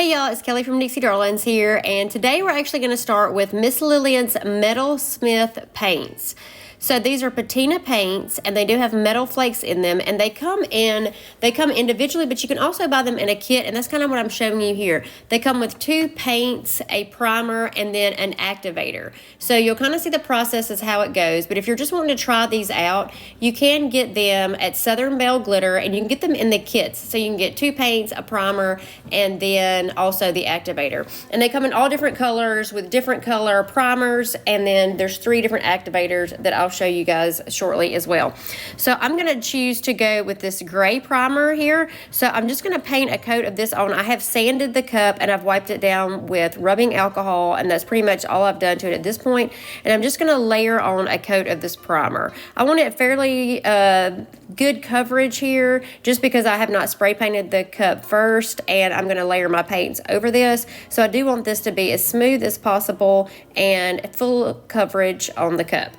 Hey y'all, it's Kelly from Dixie Darlins here, and today we're actually going to start with Miss Lillian's Metal Smith paints. So these are patina paints, and they do have metal flakes in them, and they come individually, but you can also buy them in a kit, and that's kind of what I'm showing you here. They come with 2 paints, a primer, and then an activator. So you'll kind of see the process as how it goes, but if you're just wanting to try these out, you can get them at Southern Belle Glitter, and you can get them in the kits. So you can get 2 paints, a primer, and then also the activator. And they come in all different colors with different color primers, and then there's 3 different activators that I'll show you guys shortly as well. So I'm going to choose to go with this gray primer here. So I'm just going to paint a coat of this on. I have sanded the cup and I've wiped it down with rubbing alcohol, and that's pretty much all I've done to it at this point. And I'm just going to layer on a coat of this primer. I want it fairly good coverage here, just because I have not spray painted the cup first, and I'm going to layer my paints over this. So I do want this to be as smooth as possible and full coverage on the cup.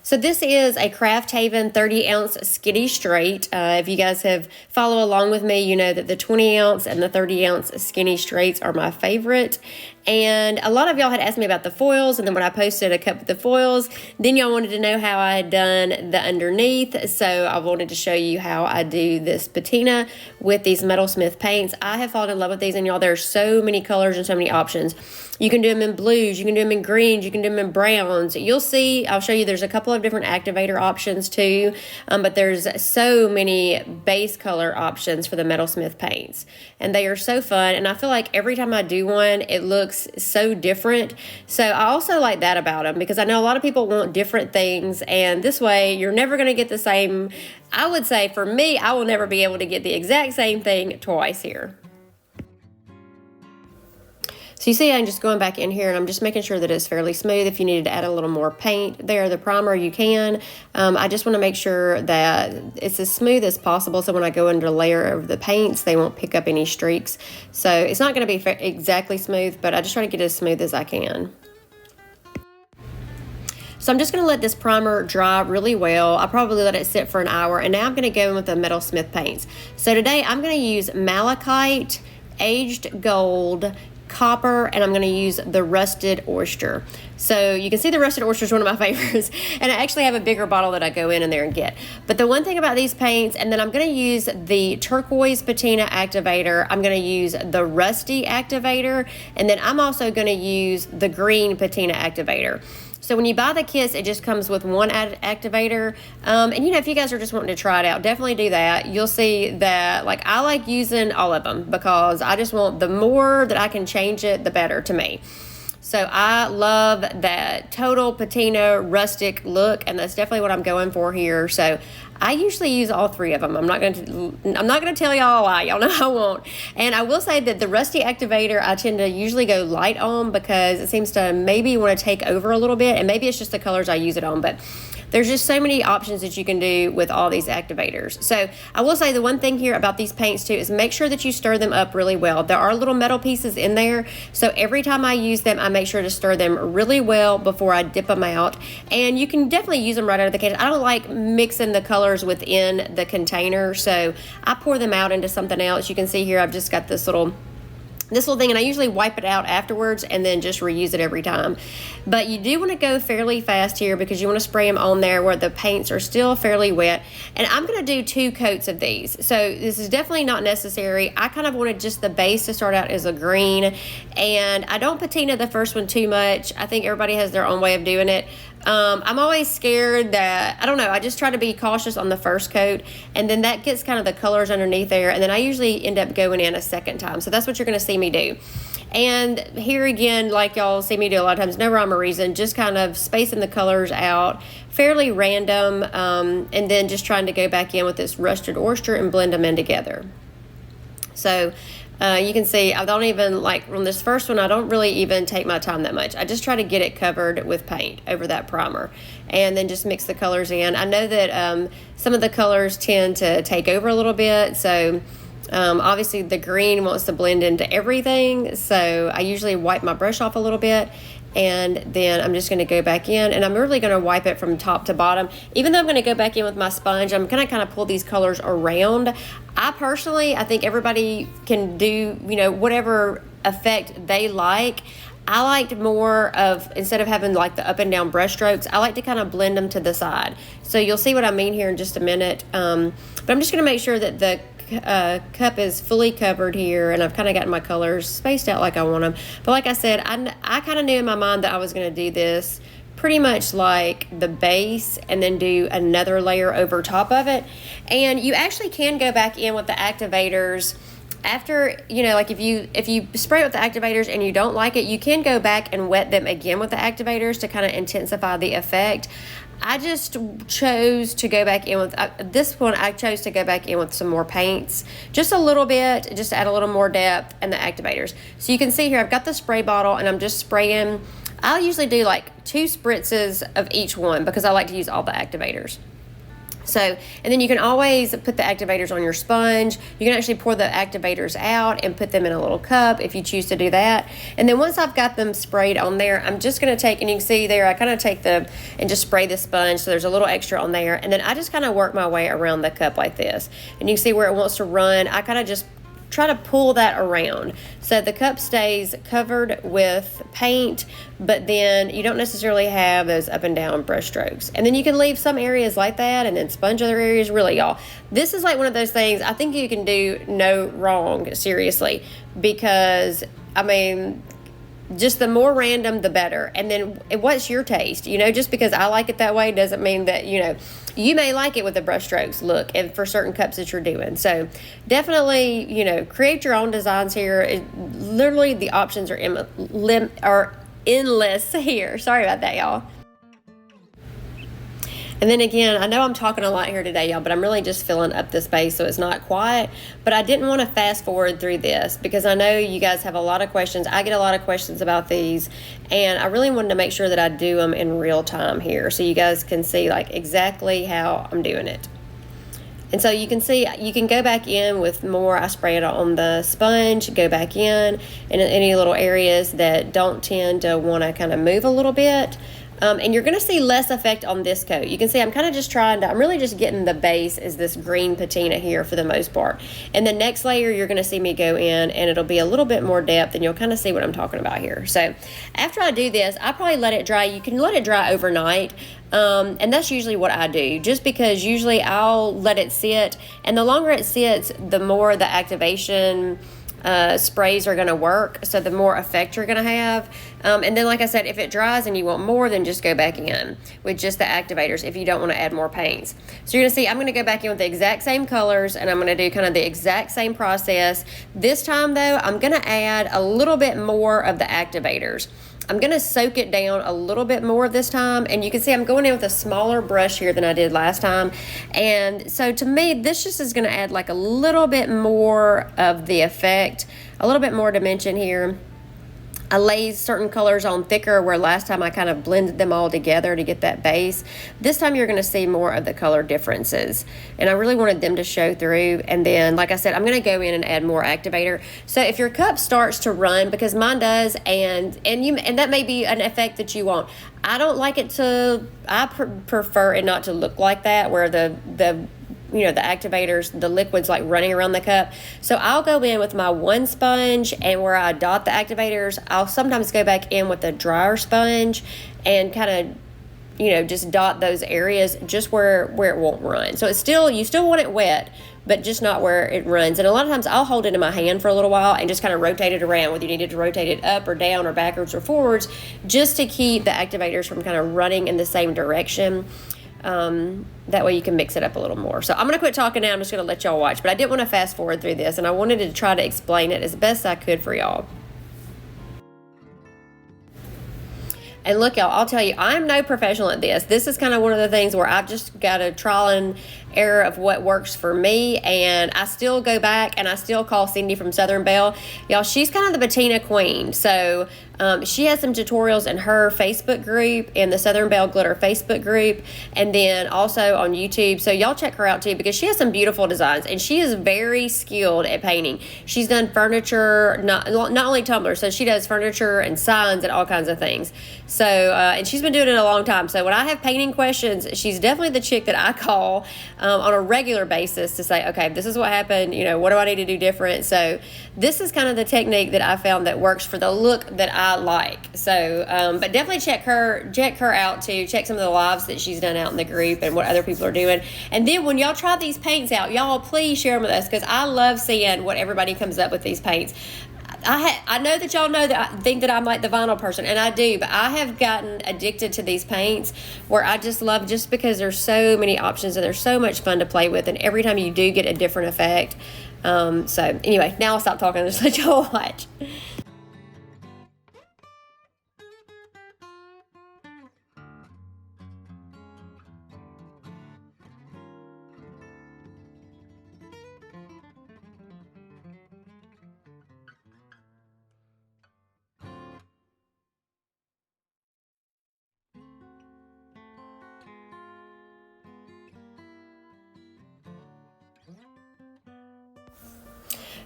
So this is a Craft Haven 30-ounce Skinny Straight. If you guys have followed along with me, you know that the 20-ounce and the 30-ounce Skinny Straights are my favorite. And a lot of y'all had asked me about the foils, and then when I posted a cup with the foils, then y'all wanted to know how I had done the underneath. So I wanted to show you how I do this patina with these Metal Smith paints. I have fallen in love with these, and y'all, there are so many colors and so many options. You can do them in blues, you can do them in greens, you can do them in browns. You'll see, I'll show you, there's a couple of different activator options too, but there's so many base color options for the Metal Smith paints. And they are so fun, and I feel like every time I do one, it looks so different. So I also like that about them, because I know a lot of people want different things, and this way you're never going to get the same. I would say for me, I will never be able to get the exact same thing twice here. So you see I'm just going back in here, and I'm just making sure that it's fairly smooth. If you needed to add a little more paint there, the primer, you can. I just want to make sure that it's as smooth as possible, so when I go under a layer of the paints, they won't pick up any streaks. So it's not going to be exactly smooth, but I just try to get it as smooth as I can. So I'm just going to let this primer dry really well. I'll probably let it sit for an hour, and now I'm going to go in with the Metal Smith paints. So today I'm going to use malachite, aged gold, copper, and I'm going to use the rusted oyster. So you can see the rusted oyster is one of my favorites, and I actually have a bigger bottle that I go in there and get. But the one thing about these paints, and then I'm going to use the turquoise patina activator, I'm going to use the rusty activator, and then I'm also going to use the green patina activator. So when you buy the kits, it just comes with one activator. And you know, if you guys are just wanting to try it out, definitely do that. You'll see that, like, I like using all of them, because I just want, the more that I can change it, the better to me. So I love that total patina rustic look, and that's definitely what I'm going for here. So I usually use all 3 of them. I'm not going to tell y'all why. Y'all know I won't. And I will say that the rusty activator, I tend to usually go light on, because it seems to maybe want to take over a little bit, and maybe it's just the colors I use it on, but there's just so many options that you can do with all these activators. So I will say the one thing here about these paints too is make sure that you stir them up really well. There are little metal pieces in there, so every time I use them, I make sure to stir them really well before I dip them out. And you can definitely use them right out of the can. I don't like mixing the colors within the container, so I pour them out into something else. You can see here I've just got this little thing, and I usually wipe it out afterwards and then just reuse it every time. But you do want to go fairly fast here, because you want to spray them on there where the paints are still fairly wet. And I'm going to do 2 coats of these, so this is definitely not necessary. I kind of wanted just the base to start out as a green, and I don't patina the first one too much. I think everybody has their own way of doing it. I'm always scared that, I don't know, I just try to be cautious on the first coat, and then that gets kind of the colors underneath there, and then I usually end up going in a second time. So that's what you're going to see me do. And here again, like y'all see me do a lot of times, no rhyme or reason, just kind of spacing the colors out, fairly random, and then just trying to go back in with this rusted oyster and blend them in together. So you can see I don't even, like on this first one, I don't really even take my time that much. I just try to get it covered with paint over that primer, and then just mix the colors in. I know that some of the colors tend to take over a little bit, so obviously the green wants to blend into everything, so I usually wipe my brush off a little bit, And then I'm just going to go back in, and I'm really going to wipe it from top to bottom. Even though I'm going to go back in with my sponge, I'm going to kind of pull these colors around. I think everybody can do, you know, whatever effect they like. I liked more of, instead of having like the up and down brush strokes, I like to kind of blend them to the side. So you'll see what I mean here in just a minute. But I'm just going to make sure that the cup is fully covered here, and I've kind of gotten my colors spaced out like I want them. But like I said, I kind of knew in my mind that I was going to do this pretty much like the base and then do another layer over top of it. And you actually can go back in with the activators after, you know, like if you spray it with the activators and you don't like it, you can go back and wet them again with the activators to kind of intensify the effect. I just chose to go back in with this one. I chose to go back in with some more paints, just a little bit, just to add a little more depth, and the activators. So you can see here I've got the spray bottle, and I'm just spraying. I'll usually do like 2 spritzes of each one because I like to use all the activators. So, and then you can always put the activators on your sponge. You can actually pour the activators out and put them in a little cup if you choose to do that. And then once I've got them sprayed on there, I'm just going to take, and you can see there, I kind of take and just spray the sponge, so there's a little extra on there. And then I just kind of work my way around the cup like this. And you can see where it wants to run. I kind of just try to pull that around so the cup stays covered with paint, but then you don't necessarily have those up and down brush strokes. And then you can leave some areas like that and then sponge other areas. Really, y'all, this is like one of those things I think you can do no wrong, seriously, because I mean, just the more random the better. And then what's your taste? You know, just because I like it that way doesn't mean that, you know, you may like it with the brush strokes look and for certain cups that you're doing. So definitely, you know, create your own designs here. Literally the options are endless here. Sorry about that, y'all. And then again, I know I'm talking a lot here today, y'all, but I'm really just filling up this space so it's not quiet. But I didn't want to fast forward through this because I know you guys have a lot of questions. I get a lot of questions about these, and I really wanted to make sure that I do them in real time here so you guys can see like exactly how I'm doing it. And so you can see, you can go back in with more. I spray it on the sponge, go back in any little areas that don't tend to want to kind of move a little bit. And you're going to see less effect on this coat. You can see I'm kind of just I'm really just getting the base is this green patina here for the most part. And the next layer, you're going to see me go in, and it'll be a little bit more depth, and you'll kind of see what I'm talking about here. So after I do this, I probably let it dry. You can let it dry overnight. And that's usually what I do, just because usually I'll let it sit, and the longer it sits, the more the activation sprays are going to work, so the more effect you're going to have. And then like I said, if it dries and you want more, then just go back in with just the activators if you don't want to add more paints. So you're going to see I'm going to go back in with the exact same colors, and I'm going to do kind of the exact same process. This time though, I'm going to add a little bit more of the activators. I'm going to soak it down a little bit more this time, and you can see I'm going in with a smaller brush here than I did last time. And so to me, this just is going to add like a little bit more of the effect, a little bit more dimension here. I lay certain colors on thicker where last time I kind of blended them all together to get that base. This time you're going to see more of the color differences, and I really wanted them to show through. And then like I said, I'm going to go in and add more activator. So if your cup starts to run, because mine does, and that may be an effect that you want. I don't like it to, I prefer it not to look like that, where the you know, the activators, the liquid's like running around the cup. So I'll go in with my one sponge, and where I dot the activators, I'll sometimes go back in with a drier sponge and kind of, you know, just dot those areas just where it won't run. So it's still, you still want it wet, but just not where it runs. And a lot of times I'll hold it in my hand for a little while and just kind of rotate it around, whether you needed to rotate it up or down or backwards or forwards, just to keep the activators from kind of running in the same direction. That way you can mix it up a little more. So I'm going to quit talking now. I'm just going to let y'all watch. But I didn't want to fast forward through this, and I wanted to try to explain it as best I could for y'all. And look, y'all, I'll tell you, I'm no professional at this. This is kind of one of the things where I've just got to trial and error of what works for me. And I still go back and I still call Cindy from Southern Belle. Y'all, she's kind of the patina queen. So she has some tutorials in her Facebook group, in the Southern Belle Glitter Facebook group, and then also on YouTube. So y'all check her out too, because she has some beautiful designs and she is very skilled at painting. She's done furniture, not only Tumbler, so she does furniture and signs and all kinds of things. So and she's been doing it a long time. So when I have painting questions, she's definitely the chick that I call on a regular basis to say, okay, this is what happened, you know, what do I need to do different? So this is kind of the technique that I found that works for the look that I like. So but definitely check her out too. Check some of the lives that she's done out in the group and what other people are doing. And then when y'all try these paints out, y'all please share them with us, because I love seeing what everybody comes up with these paints. I know that y'all know that I think that I'm like the vinyl person, and I do, but I have gotten addicted to these paints where I just love, just because there's so many options and they're so much fun to play with, and every time you do get a different effect. So anyway, now I'll stop talking and just let y'all watch.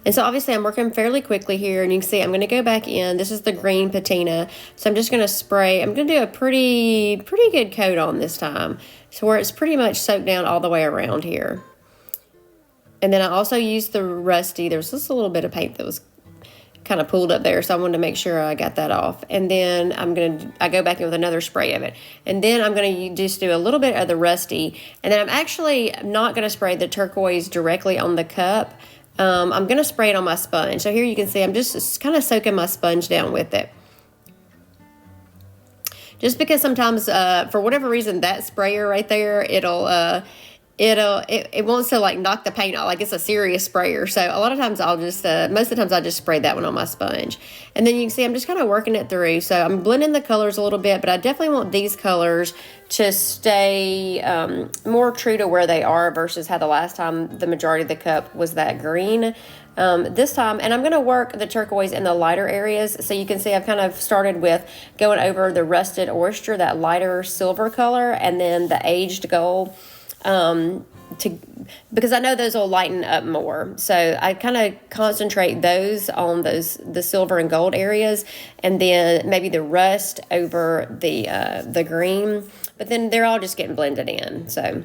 And so obviously I'm working fairly quickly here, and you can see I'm going to go back in. This is the green patina. So I'm just going to spray. I'm going to do a pretty good coat on this time, so where it's pretty much soaked down all the way around here. And then I also used the rusty. There's just a little bit of paint that was kind of pulled up there, so I wanted to make sure I got that off. And then I go back in with another spray of it, and then I'm going to just do a little bit of the rusty, and then I'm actually not going to spray the turquoise directly on the cup. I'm going to spray it on my sponge. So here you can see I'm just kind of soaking my sponge down with it. Just because sometimes, for whatever reason, that sprayer right there, it wants to like knock the paint off, like it's a serious sprayer. So a lot of times I'll just, most of the times I just spray that one on my sponge. And then you can see I'm just kind of working it through. So I'm blending the colors a little bit, but I definitely want these colors to stay more true to where they are versus how the last time the majority of the cup was that green. This time, and I'm going to work the turquoise in the lighter areas. So you can see I've kind of started with going over the rusted oyster, that lighter silver color, and then the aged gold. Because I know those will lighten up more. So I kind of concentrate those on the silver and gold areas, and then maybe the rust over the green, but then they're all just getting blended in. So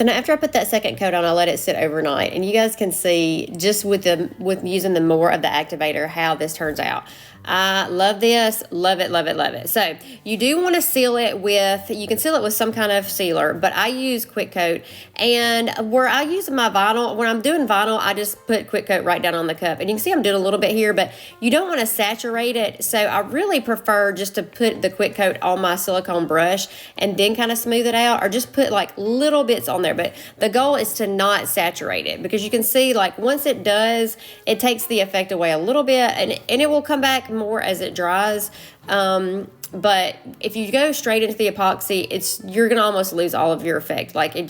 now after I put that second coat on, I let it sit overnight. And you guys can see just with using the more of the activator how this turns out. I love this. Love it, love it, love it. So you do want to seal it with, you can seal it with some kind of sealer, but I use Quick Coat. And where I use my vinyl, when I'm doing vinyl, I just put Quick Coat right down on the cup. And you can see I'm doing a little bit here, but you don't want to saturate it. So I really prefer just to put the Quick Coat on my silicone brush and then kind of smooth it out, or just put like little bits on there. But the goal is to not saturate it, because you can see like once it does, it takes the effect away a little bit, and it will come back more as it dries. But if you go straight into the epoxy, you're gonna almost lose all of your effect. Like you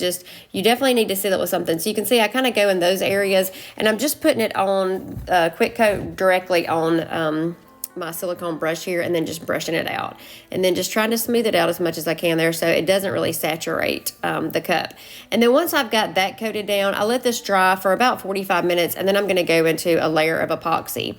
definitely need to seal it with something. So you can see I kind of go in those areas, and I'm just putting it on Quick Coat directly on my silicone brush here, and then just brushing it out, and then just trying to smooth it out as much as I can there, so it doesn't really saturate the cup. And then once I've got that coated down, I let this dry for about 45 minutes, and then I'm going to go into a layer of epoxy.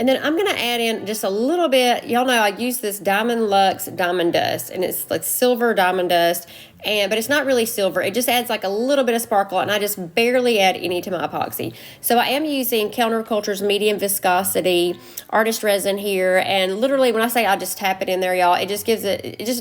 And then I'm going to add in just a little bit. Y'all know I use this Diamond Luxe Diamond Dust, and it's like silver diamond dust, but it's not really silver. It just adds like a little bit of sparkle, and I just barely add any to my epoxy. So I am using Counterculture's medium viscosity artist resin here, and literally when I say I just tap it in there, y'all, it just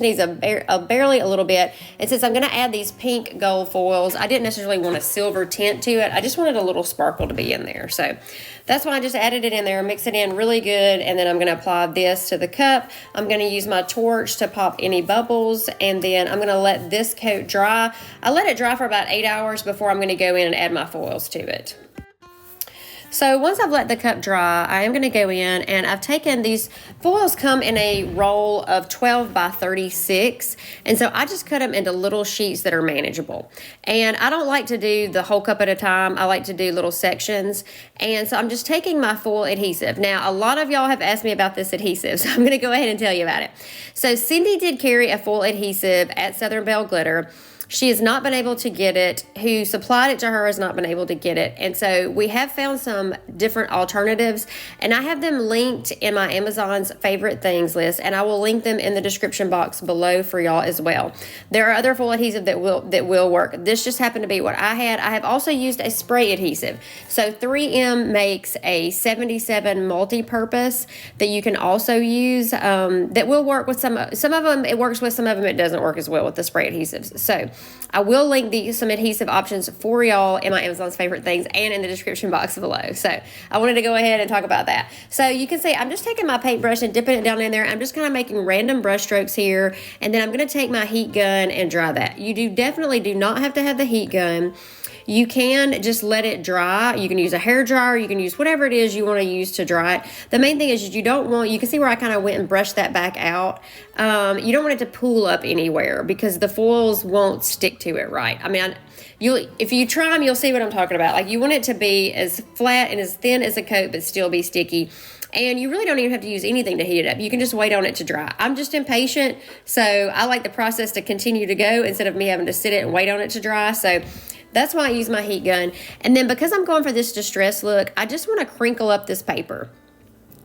needs barely a little bit. And since I'm going to add these pink gold foils, I didn't necessarily want a silver tint to it. I just wanted a little sparkle to be in there. So that's why I just added it in there, mix it in really good, and then I'm going to apply this to the cup. I'm going to use my torch to pop any bubbles, and then I'm going to let this coat dry. I let it dry for about 8 hours before I'm going to go in and add my foils to it. So once I've let the cup dry, I am going to go in, and I've taken these foils come in a roll of 12 by 36, and so I just cut them into little sheets that are manageable. And I don't like to do the whole cup at a time. I like to do little sections, and so I'm just taking my foil adhesive. Now, a lot of y'all have asked me about this adhesive, so I'm going to go ahead and tell you about it. So Cindy did carry a foil adhesive at Southern Belle Glitter. She has not been able to get it. Who supplied it to her has not been able to get it. And so we have found some different alternatives, and I have them linked in my Amazon's favorite things list, and I will link them in the description box below for y'all as well. There are other full adhesive that will work. This just happened to be what I had. I have also used a spray adhesive. So 3M makes a 77 multi-purpose that you can also use that will work with some of them. It works with some of them. It doesn't work as well with the spray adhesives. So I will link some adhesive options for y'all in my Amazon's favorite things and in the description box below. So I wanted to go ahead and talk about that. So you can see I'm just taking my paintbrush and dipping it down in there. I'm just kind of making random brush strokes here, and then I'm going to take my heat gun and dry that. You definitely do not have to have the heat gun. You can just let it dry. You can use a hair dryer. You can use whatever it is you want to use to dry it. The main thing is you can see where I kind of went and brushed that back out. You don't want it to pool up anywhere because the foils won't stick to it right. I mean, if you try them, you'll see what I'm talking about. Like, you want it to be as flat and as thin as a coat, but still be sticky. And you really don't even have to use anything to heat it up. You can just wait on it to dry. I'm just impatient, so I like the process to continue to go instead of me having to sit it and wait on it to dry. So that's why I use my heat gun. And then because I'm going for this distressed look, I just want to crinkle up this paper.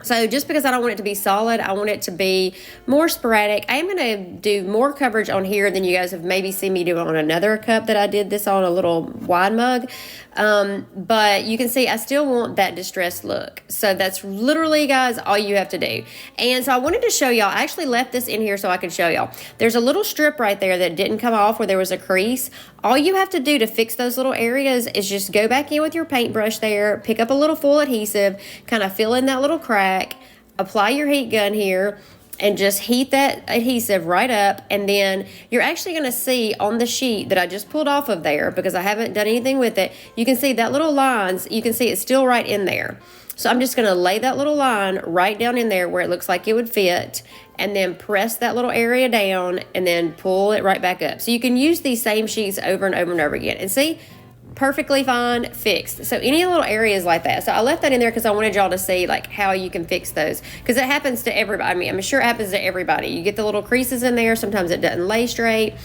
So just because I don't want it to be solid, I want it to be more sporadic. I am going to do more coverage on here than you guys have maybe seen me do on another cup that I did this on, a little wide mug. But you can see I still want that distressed look. So that's literally, guys, all you have to do. And so I wanted to show y'all, I actually left this in here so I could show y'all. There's a little strip right there that didn't come off where there was a crease. All you have to do to fix those little areas is just go back in with your paintbrush there, pick up a little full adhesive, kind of fill in that little crack, apply your heat gun here, and just heat that adhesive right up. And then you're actually going to see on the sheet that I just pulled off of there, because I haven't done anything with it, you can see that little lines, you can see it's still right in there. So I'm just going to lay that little line right down in there where it looks like it would fit, and then press that little area down and then pull it right back up. So you can use these same sheets over and over and over again. And see, perfectly fine, fixed. So any little areas like that. So I left that in there because I wanted y'all to see like how you can fix those, because it happens to everybody. I mean, I'm sure it happens to everybody. You get the little creases in there. Sometimes it doesn't lay straight.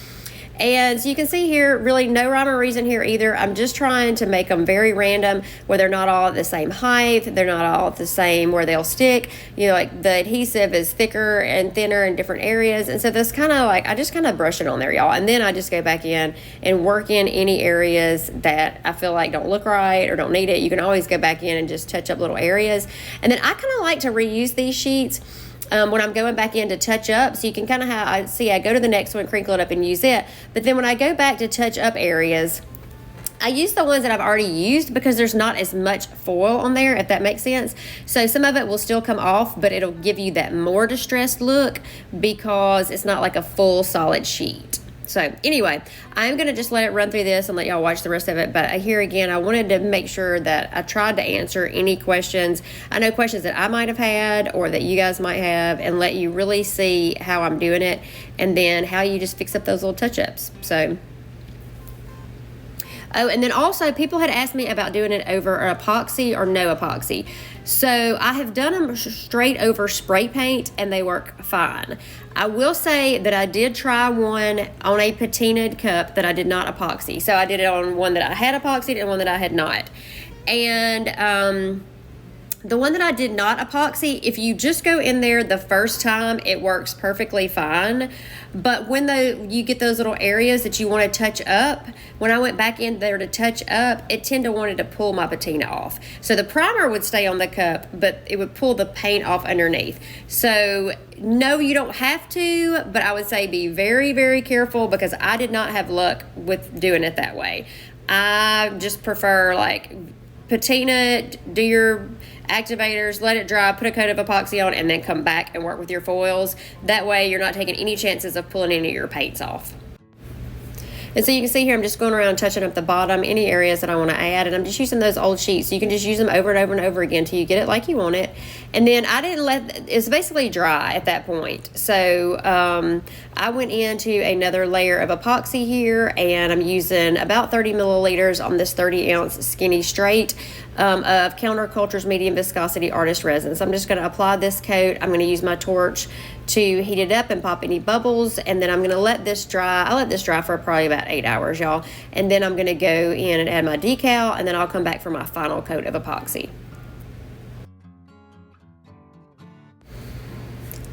And so you can see here, really no rhyme or reason here either. I'm just trying to make them very random, where they're not all at the same height. They're not all at the same where they'll stick. You know, like the adhesive is thicker and thinner in different areas. And so this kind of like, I just kind of brush it on there, y'all. And then I just go back in and work in any areas that I feel like don't look right or don't need it. You can always go back in and just touch up little areas. And then I kind of like to reuse these sheets when I'm going back in to touch up. So you can kind of I go to the next one, crinkle it up and use it. But then when I go back to touch up areas, I use the ones that I've already used because there's not as much foil on there, if that makes sense. So some of it will still come off, but it'll give you that more distressed look because it's not like a full solid sheet. So anyway, I'm going to just let it run through this and let y'all watch the rest of it. But here again, I wanted to make sure that I tried to answer any questions. I know questions that I might have had or that you guys might have, and let you really see how I'm doing it and then how you just fix up those little touch-ups. So, oh, and then also people had asked me about doing it over epoxy or no epoxy. So I have done them straight over spray paint and they work fine. I will say that I did try one on a patinaed cup that I did not epoxy. So I did it on one that I had epoxied and one that I had not. And The one that I did not epoxy, if you just go in there the first time, it works perfectly fine. But when you get those little areas that you want to touch up, when I went back in there to touch up, it tended to wanted to pull my patina off. So the primer would stay on the cup, but it would pull the paint off underneath. So no, you don't have to, but I would say be very, very careful, because I did not have luck with doing it that way. I just prefer like patina, do your activators, let it dry, put a coat of epoxy on, and then come back and work with your foils. That way you're not taking any chances of pulling any of your paints off. And so you can see here, I'm just going around touching up the bottom, any areas that I want to add, and I'm just using those old sheets. You can just use them over and over and over again till you get it like you want it. And then I didn't it's basically dry at that point. So I went into another layer of epoxy here, and I'm using about 30 milliliters on this 30-ounce skinny straight of Counterculture's medium viscosity artist resin. So I'm just going to apply this coat. I'm going to use my torch to heat it up and pop any bubbles, and then I'm going to let this dry. I'll let this dry for probably about 8 hours, y'all, and then I'm going to go in and add my decal, and then I'll come back for my final coat of epoxy.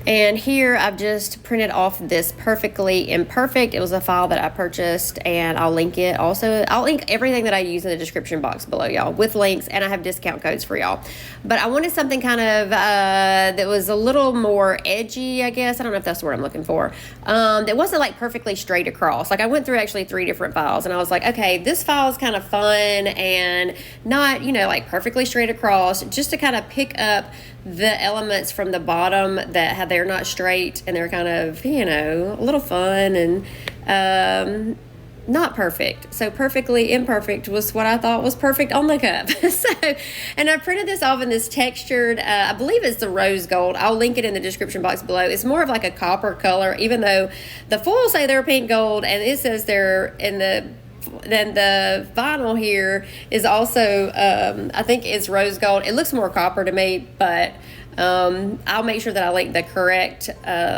And here I've just printed off this Perfectly Imperfect. It was a file that I purchased, and I'll link it. Also, I'll link everything that I use in the description box below, y'all, with links, and I have discount codes for y'all. But I wanted something kind of that was a little more edgy, I guess. I don't know if that's the word I'm looking for. That wasn't like perfectly straight across. Like I went through actually 3 different files, and I was like, okay, this file is kind of fun and not, you know, like perfectly straight across, just to kind of pick up the elements from the bottom that they're not straight, and they're kind of, you know, a little fun and not perfect. So Perfectly Imperfect was what I thought was perfect on the cup. And I printed this off in this textured, I believe it's the rose gold. I'll link it in the description box below. It's more of like a copper color, even though the foils say they're pink gold, and it says they're in the then the vinyl here is also I think it's rose gold. It looks more copper to me, but I'll make sure that I link the correct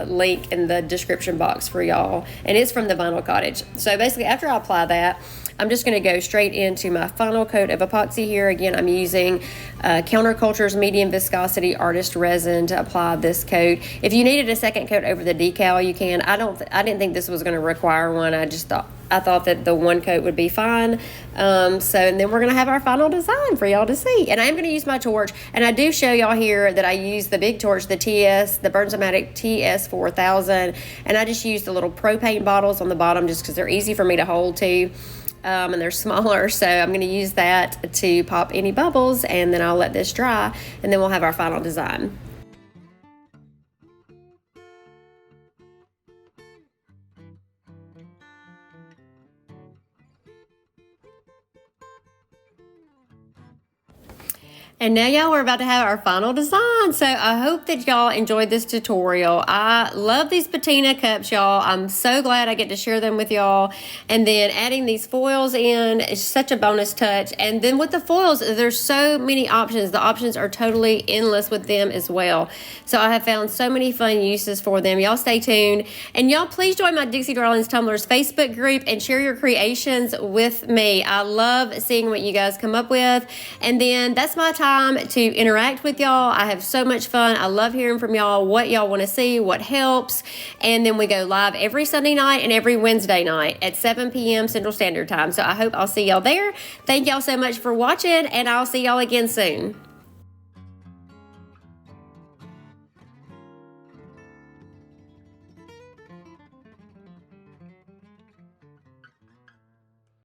link in the description box for y'all, and it's from the Vinyl Cottage. So basically, after I apply that, I'm just going to go straight into my final coat of epoxy here. Again, I'm using Counterculture's medium viscosity artist resin to apply this coat. If you needed a second coat over the decal, you can. I didn't think this was going to require one. I thought that the one coat would be fine. And then we're going to have our final design for y'all to see. And I am going to use my torch. And I do show y'all here that I use the big torch, the Bernzomatic TS4000. And I just use the little propane bottles on the bottom just because they're easy for me to hold to. And they're smaller, so I'm going to use that to pop any bubbles, and then I'll let this dry, and then we'll have our final design. And now, y'all, we're about to have our final design. So I hope that y'all enjoyed this tutorial. I love these patina cups, y'all. I'm so glad I get to share them with y'all. And then adding these foils in is such a bonus touch. And then with the foils, there's so many options. The options are totally endless with them as well. So I have found so many fun uses for them. Y'all stay tuned. And y'all, please join my Dixie Darlins Tumblers Facebook group and share your creations with me. I love seeing what you guys come up with. And then that's my time to interact with y'all. I have so much fun. I love hearing from y'all, what y'all want to see, what helps. And then we go live every Sunday night and every Wednesday night at 7 p.m. Central Standard Time. So I hope I'll see y'all there. Thank y'all so much for watching, and I'll see y'all again soon.